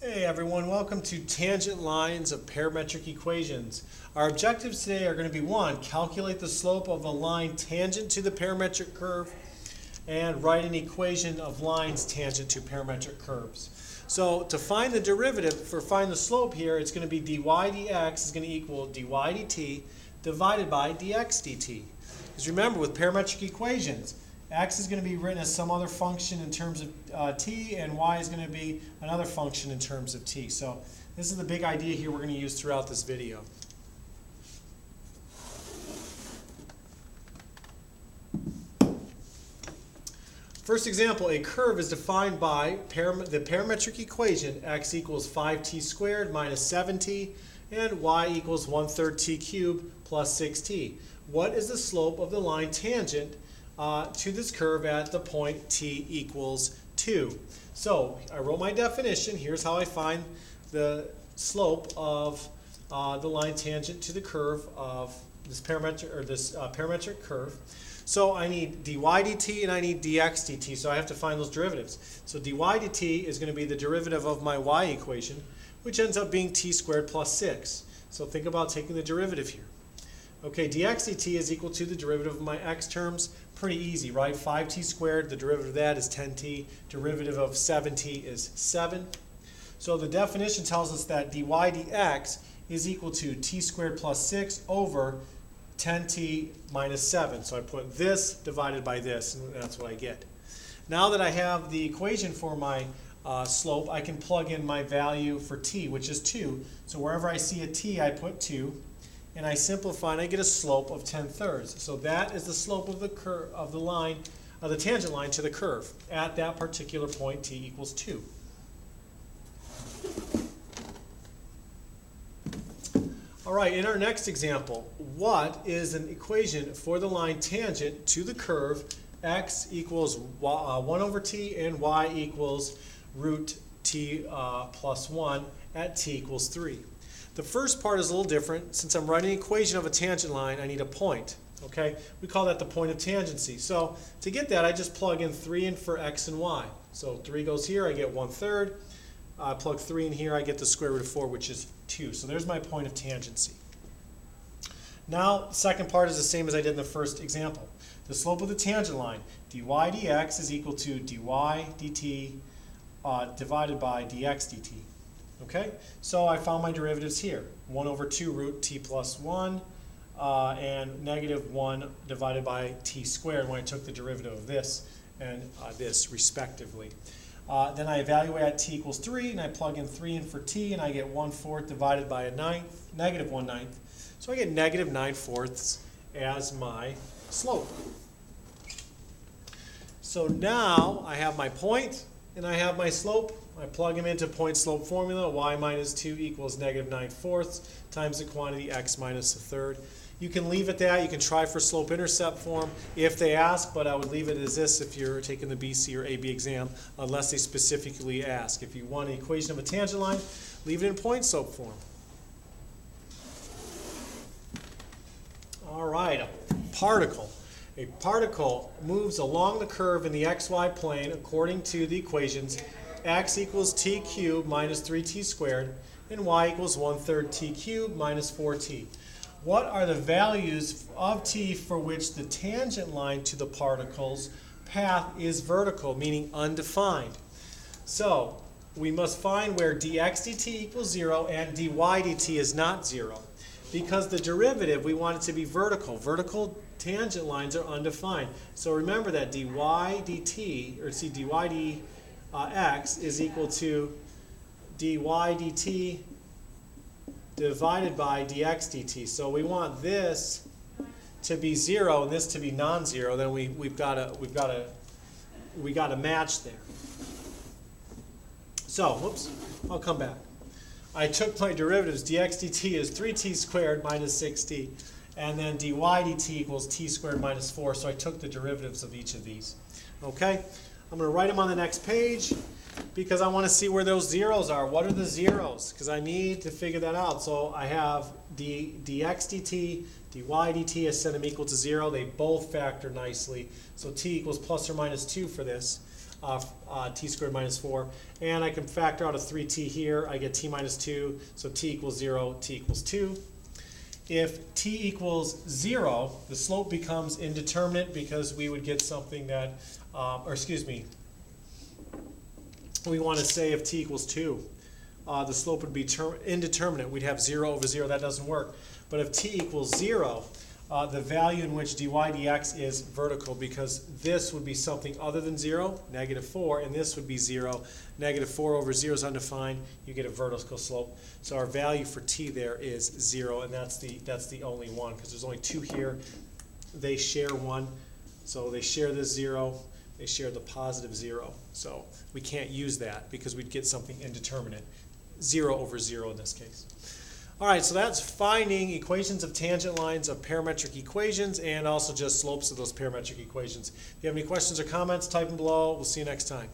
Hey everyone, welcome to Tangent Lines of Parametric Equations. Our objectives today are going to be 1. Calculate the slope of a line tangent to the parametric curve, and write an equation of lines tangent to parametric curves. So to find the derivative, find the slope here, it's going to be dy dx is going to equal dy dt divided by dx dt. Because remember, with parametric equations, x is going to be written as some other function in terms of t, and y is going to be another function in terms of t. So this is the big idea here we're going to use throughout this video. First example, a curve is defined by the parametric equation x equals 5t squared minus 7t and y equals 1/3 t cubed plus 6t. What is the slope of the line tangent to this curve at the point t equals 2. So I wrote my definition. Here's how I find the slope of the line tangent to the curve of this parametric curve. So I need dy dt and I need dx dt. So I have to find those derivatives. So dy dt is going to be the derivative of my y equation, which ends up being t squared plus 6. So think about taking the derivative here. Okay, dx dt is equal to the derivative of my x terms. Pretty easy, right? 5t squared, the derivative of that is 10t. Derivative of 7t is 7. So the definition tells us that dy dx is equal to t squared plus 6 over 10t minus 7. So I put this divided by this, and that's what I get. Now that I have the equation for my slope, I can plug in my value for t, which is 2. So wherever I see a t, I put 2. And I simplify and I get a slope of 10/3. So that is the slope of the curve of the line, the tangent line to the curve at that particular point t equals 2. All right, in our next example, what is an equation for the line tangent to the curve x equals 1 over t and y equals root t plus 1 at t equals 3? The first part is a little different. Since I'm writing an equation of a tangent line, I need a point. Okay, we call that the point of tangency. So to get that, I just plug in 3 in for x and y. So 3 goes here, I get 1/3. I plug 3 in here, I get the square root of 4, which is 2. So there's my point of tangency. Now, the second part is the same as I did in the first example. The slope of the tangent line, dy dx is equal to dy dt divided by dx dt. Okay, so I found my derivatives here. 1 over 2 root t plus 1 and negative 1 divided by t squared when I took the derivative of this and this respectively. Then I evaluate at t equals 3 and I plug in 3 in for t and I get 1/4 divided by a ninth, negative 1/9. So I get negative 9/4 as my slope. So now I have my point and I have my slope. I plug them into point slope formula. Y minus 2 equals negative 9/4 times the quantity x minus 1/3. You can leave it that. You can try for slope intercept form if they ask, but I would leave it as this if you're taking the BC or AB exam, unless they specifically ask. If you want an equation of a tangent line, leave it in point slope form. All right, a particle. A particle moves along the curve in the xy plane according to the equations x equals t cubed minus 3t squared and y equals 1/3 t cubed minus 4t. What are the values of t for which the tangent line to the particle's path is vertical, meaning undefined? So we must find where dx dt equals 0 and dy dt is not 0. Because the derivative, we want it to be vertical. Vertical tangent lines are undefined. So remember that dy dt, or dy dx is equal to dy dt divided by dx dt. So we want this to be 0 and this to be non-zero. Then we got a match there. So, whoops, I'll come back. I took my derivatives. Dx dt is 3t squared minus 6t, and then dy dt equals t squared minus 4. So I took the derivatives of each of these. Okay. I'm going to write them on the next page because I want to see where those zeros are. What are the zeros? Because I need to figure that out. So I have dx dt, dy dt, I set them equal to 0. They both factor nicely. So t equals plus or minus 2 for this. t squared minus 4. And I can factor out a 3t here. I get t minus 2, so t equals 0, t equals 2. If t equals 0, the slope becomes indeterminate because we would get something that, we want to say if t equals 2, the slope would be indeterminate. We'd have 0 over 0. That doesn't work. But if t equals 0, the value in which dy dx is vertical, because this would be something other than 0, -4, and this would be 0. -4 over 0 is undefined. You get a vertical slope. So our value for t there is 0, and that's the only one, because there's only 2 here. They share 1, so they share this 0. They share the positive 0. So we can't use that because we'd get something indeterminate. 0 over 0 in this case. All right, so that's finding equations of tangent lines of parametric equations and also just slopes of those parametric equations. If you have any questions or comments, type them below. We'll see you next time.